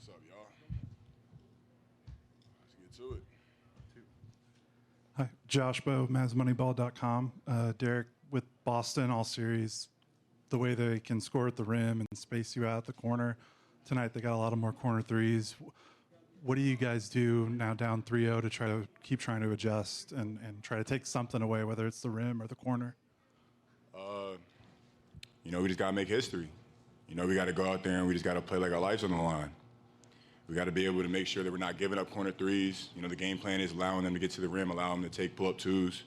What's up, y'all? Let's get to it. Hi, Josh Bowe, MavsMoneyball.com. Dereck, with Boston all series, the way they can score at the rim and space you out at the corner, tonight they got a lot of more corner threes. What do you guys do now down 3-0 to try to keep trying to adjust and try to take something away, whether it's the rim or the corner? We just got to make history. We got to go out there and we just got to play like our life's on the line. We got to be able to make sure that we're not giving up corner threes. The game plan is allowing them to get to the rim, allowing them to take pull-up twos.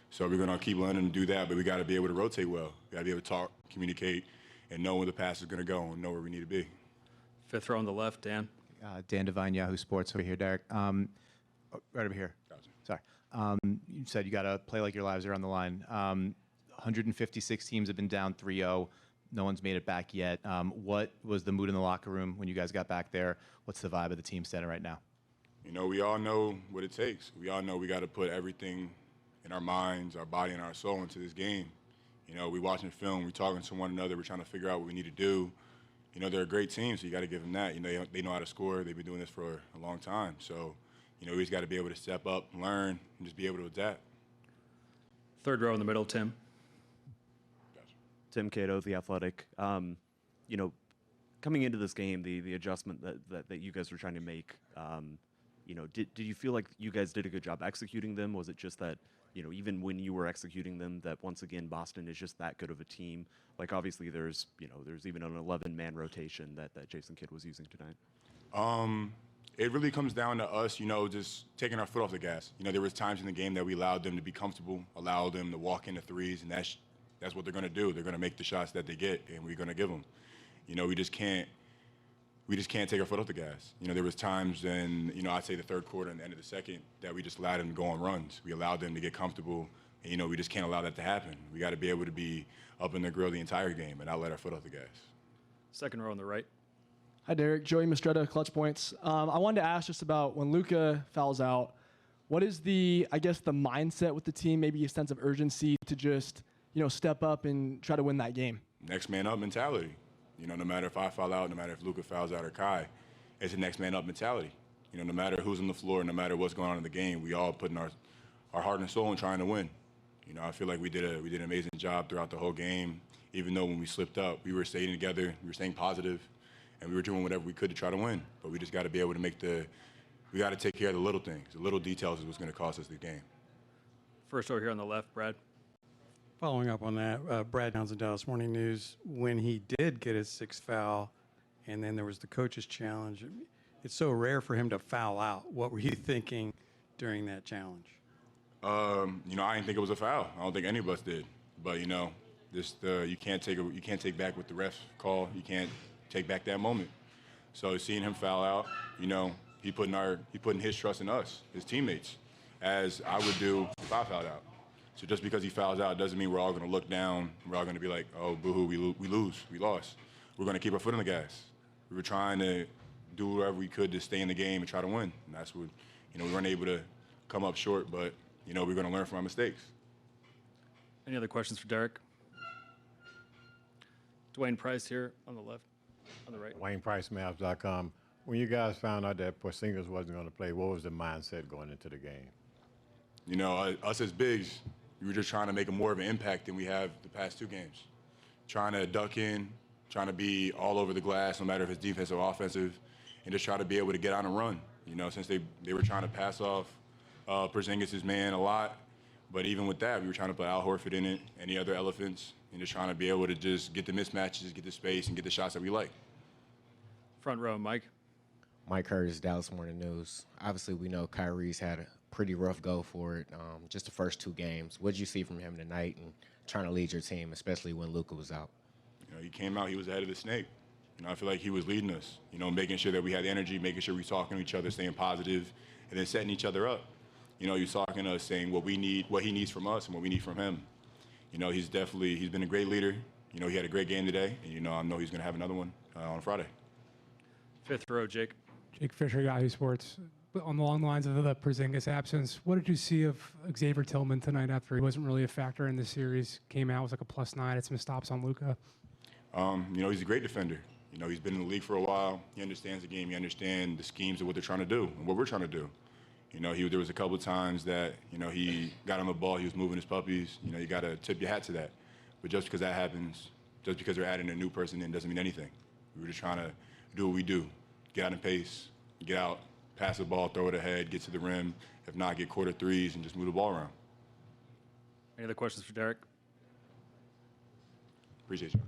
So we're going to keep letting them do that, but we got to be able to rotate well. We got to be able to talk, communicate, and know where the pass is going to go and know where we need to be. Fifth row on the left, Dan. Dan Devine, Yahoo Sports over here, Dereck. Right over here. Gotcha. Sorry. You said you got to play like your lives are on the line. 156 teams have been down 3-0. No one's made it back yet. What was the mood in the locker room when you guys got back there? What's the vibe of the team standing right now? We all know what it takes. We all know we got to put everything in our minds, our body, and our soul into this game. We watching film, we talking to one another, we're trying to figure out what we need to do. They're a great team, so you got to give them that. They know how to score. They've been doing this for a long time. So, we just got to be able to step up, learn, and just be able to adapt. Third row in the middle, Tim. Gotcha. Tim Cato, The Athletic. Coming into this game, the adjustment that you guys were trying to make, did you feel like you guys did a good job executing them? Was it just that, even when you were executing them, that once again, Boston is just that good of a team? Like, obviously, there's even an 11-man rotation that Jason Kidd was using tonight. It really comes down to us, just taking our foot off the gas. There was times in the game that we allowed them to be comfortable, allowed them to walk into threes, and that's what they're going to do. They're going to make the shots that they get, and we're going to give them. We just can't take our foot off the gas. There was times in, I'd say the third quarter and the end of the second that we just allowed them to go on runs. We allowed them to get comfortable, and, we just can't allow that to happen. We got to be able to be up in their grill the entire game and not let our foot off the gas. Second row on the right. Hi, Dereck. Joey Mastretta, Clutch Points. I wanted to ask just about when Luka fouls out, what is the mindset with the team, maybe a sense of urgency to just, step up and try to win that game? Next man up mentality. No matter if I foul out, no matter if Luka fouls out or Kai, it's a next man up mentality. No matter who's on the floor, no matter what's going on in the game, we all putting our heart and soul in trying to win. I feel like we did an amazing job throughout the whole game. Even though when we slipped up, we were staying together, we were staying positive, and we were doing whatever we could to try to win. But we just got to be able to we got to take care of the little things. The little details is what's going to cost us the game. First row here on the left, Brad. Following up on that, Brad Townsend, Dallas Morning News, when he did get his sixth foul, and then there was the coach's challenge, it's so rare for him to foul out. What were you thinking during that challenge? I didn't think it was a foul. I don't think any of us did. But you can't take back what the refs call. You can't take back that moment. So seeing him foul out, he putting his trust in us, his teammates, as I would do if I fouled out. So just because he fouls out doesn't mean we're all going to look down. We're all going to be like, oh, boo-hoo, we lost. We're going to keep our foot on the gas. We were trying to do whatever we could to stay in the game and try to win. And that's what, we weren't able to come up short, but, we're going to learn from our mistakes. Any other questions for Dereck? Dwayne Price here on the left, on the right. Wayne Price, Mavs.com. When you guys found out that Porzingis wasn't going to play, what was the mindset going into the game? Us as bigs, we were just trying to make more of an impact than we have the past two games. Trying to duck in, trying to be all over the glass, no matter if it's defensive or offensive, and just try to be able to get out and run. Since they were trying to pass off Porzingis' man a lot, but even with that, we were trying to put Al Horford in it, any other elephants, and just trying to be able to just get the mismatches, get the space, and get the shots that we like. Front row, Mike. Mike Curtis, Dallas Morning News. Obviously, we know Kyrie's had a pretty rough go for it, just the first two games. What did you see from him tonight and trying to lead your team, especially when Luka was out? He came out, he was ahead of the snake. I feel like he was leading us, making sure that we had the energy, making sure we talking to each other, staying positive, and then setting each other up. He's talking to us, saying what we need, what he needs from us, and what we need from him. He's been a great leader. He had a great game today, and I know he's going to have another one on Friday. Fifth row, Jake. Jake Fisher, Yahoo Sports. On the long lines of the Porzingis absence, what did you see of Xavier Tillman tonight after he wasn't really a factor in the series? Came out, was like a +9, had some stops on Luka. He's a great defender. You know, he's been in the league for a while. He understands the game. He understands the schemes of what they're trying to do and what we're trying to do. You know, there was a couple of times that, you know, he got on the ball, he was moving his puppies. You know, you got to tip your hat to that. But just because that happens, just because they're adding a new person in doesn't mean anything. We were just trying to do what we do. Get out in pace, get out, pass the ball, throw it ahead, get to the rim. If not, get quarter threes and just move the ball around. Any other questions for Dereck? Appreciate you.